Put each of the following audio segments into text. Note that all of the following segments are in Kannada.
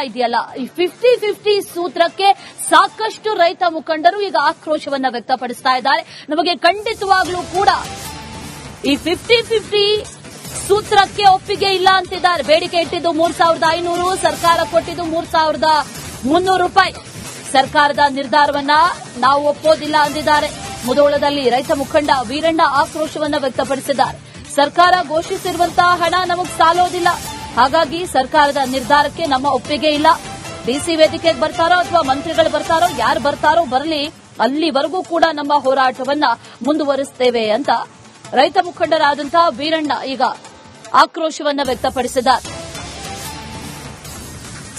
ಇದೆಯಲ್ಲ, ಈ 50-50 ಸೂತ್ರಕ್ಕೆ ಸಾಕಷ್ಟು ರೈತ ಮುಖಂಡರು ಈಗ ಆಕ್ರೋಶವನ್ನ ವ್ಯಕ್ತಪಡಿಸ್ತಾ ಇದ್ದಾರೆ. ನಮಗೆ ಖಂಡಿತವಾಗ್ಲೂ ಕೂಡ ಈ 50-50 ಸೂತ್ರಕ್ಕೆ ಒಪ್ಪಿಗೆ ಇಲ್ಲ ಅಂತಿದ್ದಾರೆ. ಬೇಡಿಕೆ ಇಟ್ಟಿದ್ದು 3,500, ಸರ್ಕಾರ ಕೊಟ್ಟಿದ್ದು 3,300 ರೂಪಾಯಿ. ಸರ್ಕಾರದ ನಿರ್ಧಾರವನ್ನ ನಾವು ಒಪ್ಪೋದಿಲ್ಲ ಅಂದಿದ್ದಾರೆ. ಮುಧೋಳದಲ್ಲಿ ರೈತ ಮುಖಂಡ ವೀರಣ್ಣ ಆಕ್ರೋಶವನ್ನ ವ್ಯಕ್ತಪಡಿಸಿದ್ದಾರೆ. ಸರ್ಕಾರ ಘೋಷಿಸಿರುವಂತಹ ಹಣ ನಮಗೆ ಸಾಲೋದಿಲ್ಲ, ಹಾಗಾಗಿ ಸರ್ಕಾರದ ನಿರ್ಧಾರಕ್ಕೆ ನಮ್ಮ ಒಪ್ಪಿಗೆ ಇಲ್ಲ. ಡಿಸಿ ವೇದಿಕೆಗೆ ಬರ್ತಾರೋ ಅಥವಾ ಮಂತ್ರಿಗಳು ಬರ್ತಾರೋ, ಯಾರು ಬರ್ತಾರೋ ಬರಲಿ, ಅಲ್ಲಿವರೆಗೂ ಕೂಡ ನಮ್ಮ ಹೋರಾಟವನ್ನ ಮುಂದುವರಿಸುತ್ತೇವೆ ಅಂತ ರೈತ ಮುಖಂಡರಾದಂತಹ ವೀರಣ್ಣ ಈಗ ಆಕ್ರೋಶವನ್ನ ವ್ಯಕ್ತಪಡಿಸಿದ್ದಾರೆ.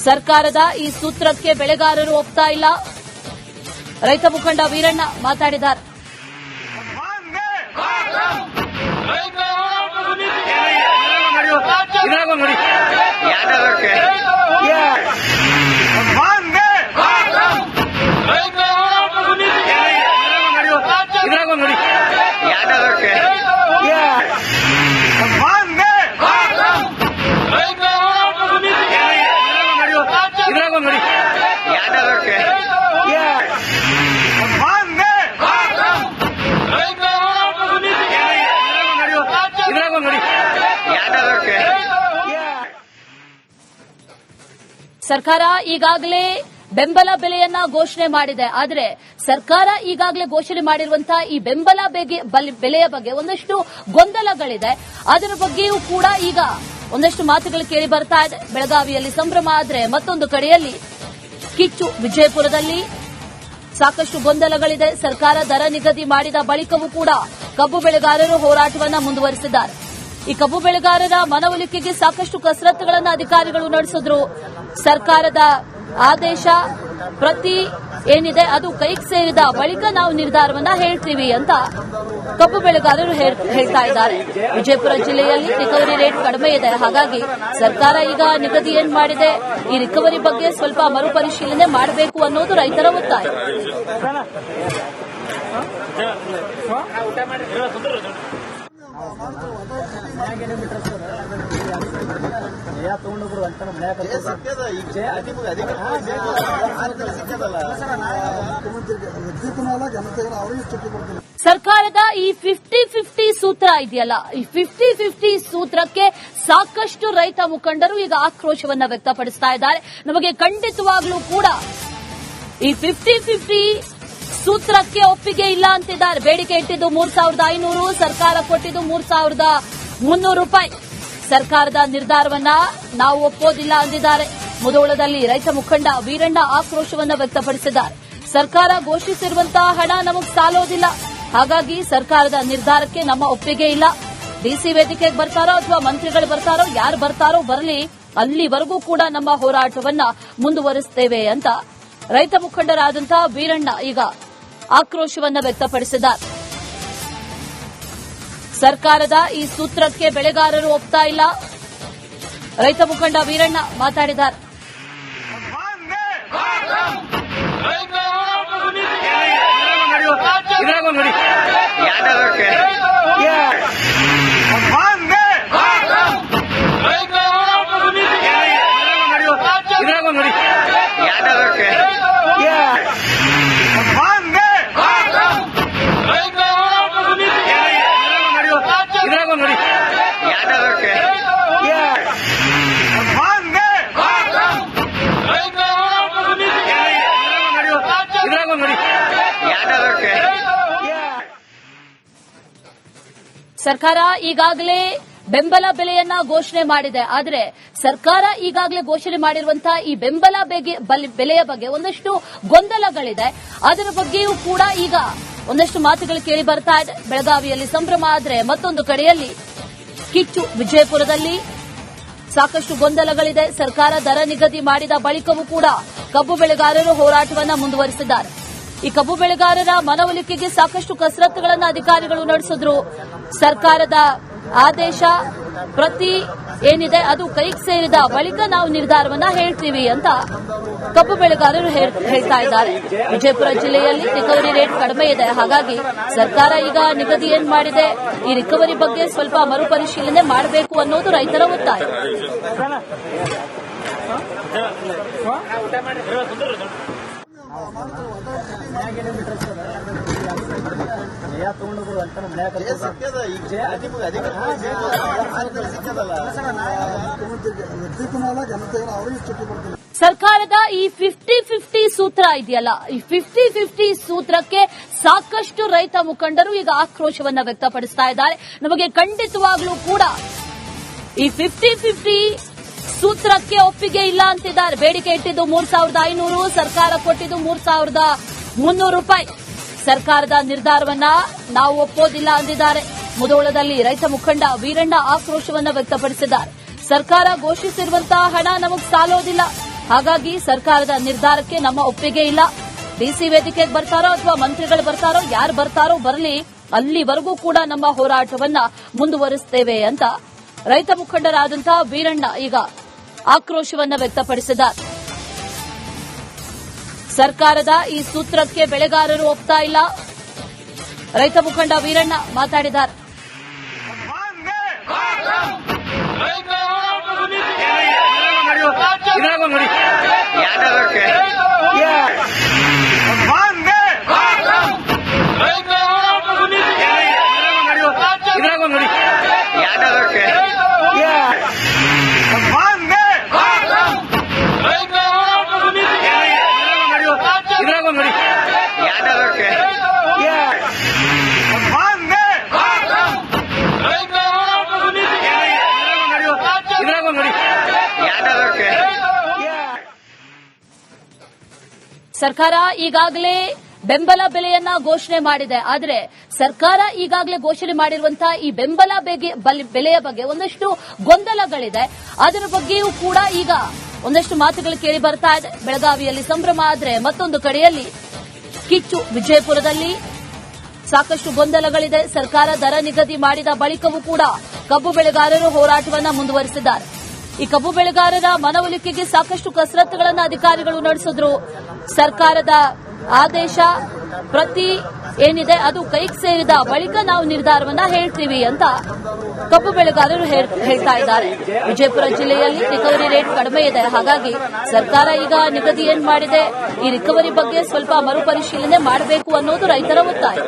ಸರ್ಕಾರದ ಈ ಸೂತ್ರಕ್ಕೆ ಬೆಳೆಗಾರರು ಒಪ್ತಾ ಇಲ್ಲ. ರೈತ ಮುಖಂಡ ವೀರಣ್ಣ ಮಾತಾಡಿದ್ದಾರೆ. ಸರ್ಕಾರ ಈಗಾಗಲೇ ಬೆಂಬಲ ಬೆಲೆಯನ್ನ ಘೋಷಣೆ ಮಾಡಿದೆ. ಆದರೆ ಸರ್ಕಾರ ಈಗಾಗಲೇ ಘೋಷಣೆ ಮಾಡಿರುವಂತಹ ಈ ಬೆಂಬಲ ಬೆಲೆಯ ಬಗ್ಗೆ ಒಂದಷ್ಟು ಗೊಂದಲಗಳಿದೆ. ಅದರ ಬಗ್ಗೆಯೂ ಕೂಡ ಈಗ ಒಂದಷ್ಟು ಮಾತುಗಳು ಕೇಳಿ ಬರ್ತಾ ಇದೆ. ಬೆಳಗಾವಿಯಲ್ಲಿ ಸಂಭ್ರಮ ಆದರೆ ಮತ್ತೊಂದು ಕಡೆಯಲ್ಲಿ ಕಿಚ್ಚು. ವಿಜಯಪುರದಲ್ಲಿ ಸಾಕಷ್ಟು ಗೊಂದಲಗಳಿದೆ. ಸರ್ಕಾರ ದರ ನಿಗದಿ ಮಾಡಿದ ಬಳಿಕವೂ ಕೂಡ ಕಬ್ಬು ಬೆಳೆಗಾರರು ಹೋರಾಟವನ್ನ ಮುಂದುವರೆಸಿದ್ದಾರೆ. ಈ ಕಬ್ಬು ಬೆಳೆಗಾರರ ಮನವೊಲಿಕೆಗೆ ಸಾಕಷ್ಟು ಕಸರತ್ತುಗಳನ್ನು ಅಧಿಕಾರಿಗಳು ನಡೆಸಿದ್ರು. ಸರ್ಕಾರದ ಆದೇಶ ಪ್ರತಿ ಏನಿದೆ ಅದು ಕೈಗೆ ಸೇರಿದ ಬಳಿಕ ನಾವು ನಿರ್ಧಾರವನ್ನ ಹೇಳ್ತೀವಿ ಅಂತ ಕಬ್ಬು ಬೆಳೆಗಾರರು ಹೇಳ್ತಾ ಇದ್ದಾರೆ. ವಿಜಯಪುರ ಜಿಲ್ಲೆಯಲ್ಲಿ ರಿಕವರಿ ರೇಟ್ ಕಡಿಮೆ ಇದೆ, ಹಾಗಾಗಿ ಸರ್ಕಾರ ಈಗ ನಿಗದಿ ಏನ್ ಮಾಡಿದೆ ಈ ರಿಕವರಿ ಬಗ್ಗೆ ಸ್ವಲ್ಪ ಮರುಪರಿಶೀಲನೆ ಮಾಡಬೇಕು ಅನ್ನೋದು ರೈತರ ಒತ್ತಾಯ. ಸರ್ಕಾರದ ಈ 50-50 ಸೂತ್ರ ಇದೆಯಲ್ಲ, ಈ 50-50 ಸೂತ್ರಕ್ಕೆ ಸಾಕಷ್ಟು ರೈತ ಮುಖಂಡರು ಈಗ ಆಕ್ರೋಶವನ್ನ ವ್ಯಕ್ತಪಡಿಸ್ತಾ ಇದ್ದಾರೆ. ನಮಗೆ ಖಂಡಿತವಾಗ್ಲೂ ಕೂಡ ಈ 50-50 ಸೂತ್ರಕ್ಕೆ ಒಪ್ಪಿಗೆ ಇಲ್ಲ ಅಂತಿದ್ದಾರೆ. ಬೇಡಿಕೆ ಇಟ್ಟಿದ್ದು 3,500, ಸರ್ಕಾರ ಕೊಟ್ಟಿದ್ದು 3,300 ರೂಪಾಯಿ. ಸರ್ಕಾರದ ನಿರ್ಧಾರವನ್ನ ನಾವು ಒಪ್ಪೋದಿಲ್ಲ ಅಂದಿದ್ದಾರೆ. ಮುಧೋಳದಲ್ಲಿ ರೈತ ಮುಖಂಡ ವೀರಣ್ಣ ಆಕ್ರೋಶವನ್ನ ವ್ಯಕ್ತಪಡಿಸಿದ್ದಾರೆ. ಸರ್ಕಾರ ಘೋಷಿಸಿರುವಂತಹ ಹಣ ನಮಗೆ ಸಾಲೋದಿಲ್ಲ, ಹಾಗಾಗಿ ಸರ್ಕಾರದ ನಿರ್ಧಾರಕ್ಕೆ ನಮ್ಮ ಒಪ್ಪಿಗೆ ಇಲ್ಲ. ಡಿಸಿ ವೇದಿಕೆಗೆ ಬರ್ತಾರೋ ಅಥವಾ ಮಂತ್ರಿಗಳು ಬರ್ತಾರೋ, ಯಾರು ಬರ್ತಾರೋ ಬರಲಿ, ಅಲ್ಲಿವರೆಗೂ ಕೂಡ ನಮ್ಮ ಹೋರಾಟವನ್ನ ಮುಂದುವರಿಸುತ್ತೇವೆ ಅಂತ ರೈತ ಮುಖಂಡರಾದಂತಹ ವೀರಣ್ಣ ಈಗ ಆಕ್ರೋಶವನ್ನ ವ್ಯಕ್ತಪಡಿಸಿದ್ದಾರೆ. ಸರ್ಕಾರದ ಈ ಸೂತ್ರಕ್ಕೆ ಬೆಳೆಗಾರರು ಒಪ್ತಾ ಇಲ್ಲ. ರೈತ ಮುಖಂಡ ವೀರಣ್ಣ ಮಾತಾಡಿದ್ದಾರೆ. ಸರ್ಕಾರ ಈಗಾಗಲೇ ಬೆಂಬಲ ಬೆಲೆಯನ್ನ ಘೋಷಣೆ ಮಾಡಿದೆ. ಆದರೆ ಸರ್ಕಾರ ಈಗಾಗಲೇ ಘೋಷಣೆ ಮಾಡಿರುವಂತಹ ಈ ಬೆಂಬಲ ಬೆಲೆಯ ಬಗ್ಗೆ ಒಂದಷ್ಟು ಗೊಂದಲಗಳಿದೆ. ಅದರ ಬಗ್ಗೆಯೂ ಕೂಡ ಈಗ ಒಂದಷ್ಟು ಮಾತುಗಳು ಕೇಳಿ ಬರ್ತಾ ಇದೆ. ಬೆಳಗಾವಿಯಲ್ಲಿ ಸಂಭ್ರಮ ಆದರೆ ಮತ್ತೊಂದು ಕಡೆಯಲ್ಲಿ ಕಿಚ್ಚು. ವಿಜಯಪುರದಲ್ಲಿ ಸಾಕಷ್ಟು ಗೊಂದಲಗಳಿದೆ. ಸರ್ಕಾರ ದರ ನಿಗದಿ ಮಾಡಿದ ಬಳಿಕವೂ ಕೂಡ ಕಬ್ಬು ಬೆಳೆಗಾರರು ಹೋರಾಟವನ್ನ ಮುಂದುವರೆಸಿದ್ದಾರೆ. ಈ ಕಬ್ಬು ಬೆಳೆಗಾರರ ಮನವೊಲಿಕೆಗೆ ಸಾಕಷ್ಟು ಕಸರತ್ತುಗಳನ್ನು ಅಧಿಕಾರಿಗಳು ನಡೆಸಿದ್ರು. ಸರ್ಕಾರದ ಆದೇಶ ಪ್ರತಿ ಏನಿದೆ ಅದು ಕೈಗೆ ಸೇರಿದ ಬಳಿಕ ನಾವು ನಿರ್ಧಾರವನ್ನ ಹೇಳ್ತೀವಿ ಅಂತ ಕಬ್ಬು ಬೆಳೆಗಾರರು ಹೇಳ್ತಾ ಇದ್ದಾರೆ. ವಿಜಯಪುರ ಜಿಲ್ಲೆಯಲ್ಲಿ ರಿಕವರಿ ರೇಟ್ ಕಡಿಮೆ ಇದೆ, ಹಾಗಾಗಿ ಸರ್ಕಾರ ಈಗ ನಿಗದಿ ಏನ್ ಮಾಡಿದೆ ಈ ರಿಕವರಿ ಬಗ್ಗೆ ಸ್ವಲ್ಪ ಮರುಪರಿಶೀಲನೆ ಮಾಡಬೇಕು ಅನ್ನೋದು ರೈತರ ಒತ್ತಾಯ. ಸರ್ಕಾರದ ಈ 50-50 ಸೂತ್ರ ಇದೆಯಲ್ಲ, ಈ 50-50 ಸೂತ್ರಕ್ಕೆ ಸಾಕಷ್ಟು ರೈತ ಮುಖಂಡರು ಈಗ ಆಕ್ರೋಶವನ್ನ ವ್ಯಕ್ತಪಡಿಸ್ತಾ ಇದ್ದಾರೆ. ನಮಗೆ ಖಂಡಿತವಾಗ್ಲೂ ಕೂಡ ಈ 50-50 ಸೂತ್ರಕ್ಕೆ ಒಪ್ಪಿಗೆ ಇಲ್ಲ ಅಂತಿದ್ದಾರೆ. ಬೇಡಿಕೆ ಇಟ್ಟಿದ್ದು 3,500, ಸರ್ಕಾರ ಕೊಟ್ಟಿದ್ದು 3,300 ರೂಪಾಯಿ. ಸರ್ಕಾರದ ನಿರ್ಧಾರವನ್ನ ನಾವು ಒಪ್ಪೋದಿಲ್ಲ ಅಂದಿದ್ದಾರೆ. ಮುಧೋಳದಲ್ಲಿ ರೈತ ಮುಖಂಡ ವೀರಣ್ಣ ಆಕ್ರೋಶವನ್ನ ವ್ಯಕ್ತಪಡಿಸಿದ್ದಾರೆ. ಸರ್ಕಾರ ಘೋಷಿಸಿರುವಂತಹ ಹಣ ನಮಗೆ ಸಾಲೋದಿಲ್ಲ, ಹಾಗಾಗಿ ಸರ್ಕಾರದ ನಿರ್ಧಾರಕ್ಕೆ ನಮ್ಮ ಒಪ್ಪಿಗೆ ಇಲ್ಲ. ಡಿಸಿ ವೇದಿಕೆಗೆ ಬರ್ತಾರೋ ಅಥವಾ ಮಂತ್ರಿಗಳು ಬರ್ತಾರೋ, ಯಾರು ಬರ್ತಾರೋ ಬರಲಿ, ಅಲ್ಲಿವರೆಗೂ ಕೂಡ ನಮ್ಮ ಹೋರಾಟವನ್ನ ಮುಂದುವರಿಸುತ್ತೇವೆ ಅಂತ ರೈತ ಮುಖಂಡರಾದಂತಹ ವೀರಣ್ಣ ಈಗ ಆಕ್ರೋಶವನ್ನ ವ್ಯಕ್ತಪಡಿಸಿದ್ದಾರೆ. ಸರ್ಕಾರದ ಈ ಸೂತ್ರಕ್ಕೆ ಬೆಳೆಗಾರರು ಒಪ್ತಾ ಇಲ್ಲ. ರೈತ ಮುಖಂಡ ವೀರಣ್ಣ ಮಾತಾಡಿದ್ದಾರೆ. ಸರ್ಕಾರ ಈಗಾಗಲೇ ಬೆಂಬಲ ಬೆಲೆಯನ್ನ ಘೋಷಣೆ ಮಾಡಿದೆ. ಆದರೆ ಸರ್ಕಾರ ಈಗಾಗಲೇ ಘೋಷಣೆ ಮಾಡಿರುವಂತಹ ಈ ಬೆಂಬಲ ಬೆಲೆಯ ಬಗ್ಗೆ ಒಂದಷ್ಟು ಗೊಂದಲಗಳಿದೆ. ಅದರ ಬಗ್ಗೆಯೂ ಕೂಡ ಈಗ ಒಂದಷ್ಟು ಮಾತುಗಳು ಕೇಳಿ ಬರ್ತಾ ಇದೆ. ಬೆಳಗಾವಿಯಲ್ಲಿ ಸಂಭ್ರಮ ಆದ್ರೆ ಮತ್ತೊಂದು ಕಡೆಯಲ್ಲಿ ಕಿಚ್ಚು. ವಿಜಯಪುರದಲ್ಲಿ ಸಾಕಷ್ಟು ಗೊಂದಲಗಳಿದೆ. ಸರ್ಕಾರ ದರ ನಿಗದಿ ಮಾಡಿದ ಬಳಿಕವೂ ಕೂಡ ಕಬ್ಬು ಬೆಳೆಗಾರರು ಹೋರಾಟವನ್ನ ಮುಂದುವರೆಸಿದ್ದಾರೆ. ಈ ಕಬ್ಬು ಬೆಳೆಗಾರರ ಮನವೊಲಿಕೆಗೆ ಸಾಕಷ್ಟು ಕಸರತ್ತುಗಳನ್ನು ಅಧಿಕಾರಿಗಳು ನಡೆಸಿದ್ರು. ಸರ್ಕಾರದ ಆದೇಶ ಪ್ರತಿ ಏನಿದೆ ಅದು ಕೈಗೆ ಸೇರಿದ ಬಳಿಕ ನಾವು ನಿರ್ಧಾರವನ್ನ ಹೇಳ್ತೀವಿ ಅಂತ ಕಬ್ಬು ಬೆಳೆಗಾರರು ಹೇಳ್ತಾ ಇದ್ದಾರೆ. ವಿಜಯಪುರ ಜಿಲ್ಲೆಯಲ್ಲಿ ರಿಕವರಿ ರೇಟ್ ಕಡಿಮೆ ಇದೆ, ಹಾಗಾಗಿ ಸರ್ಕಾರ ಈಗ ನಿಗದಿ ಏನ್ ಮಾಡಿದೆ ಈ ರಿಕವರಿ ಬಗ್ಗೆ ಸ್ವಲ್ಪ ಮರುಪರಿಶೀಲನೆ ಮಾಡಬೇಕು ಅನ್ನೋದು ರೈತರ ಒತ್ತಾಯ.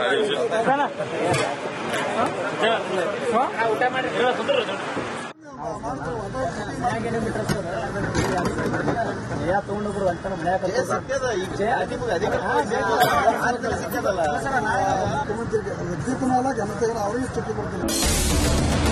ಜನತೆಗೆ ಅವರಿಗೆ ಚುಟ್ಟಿ ಕೊಡ್ತೀನಿ.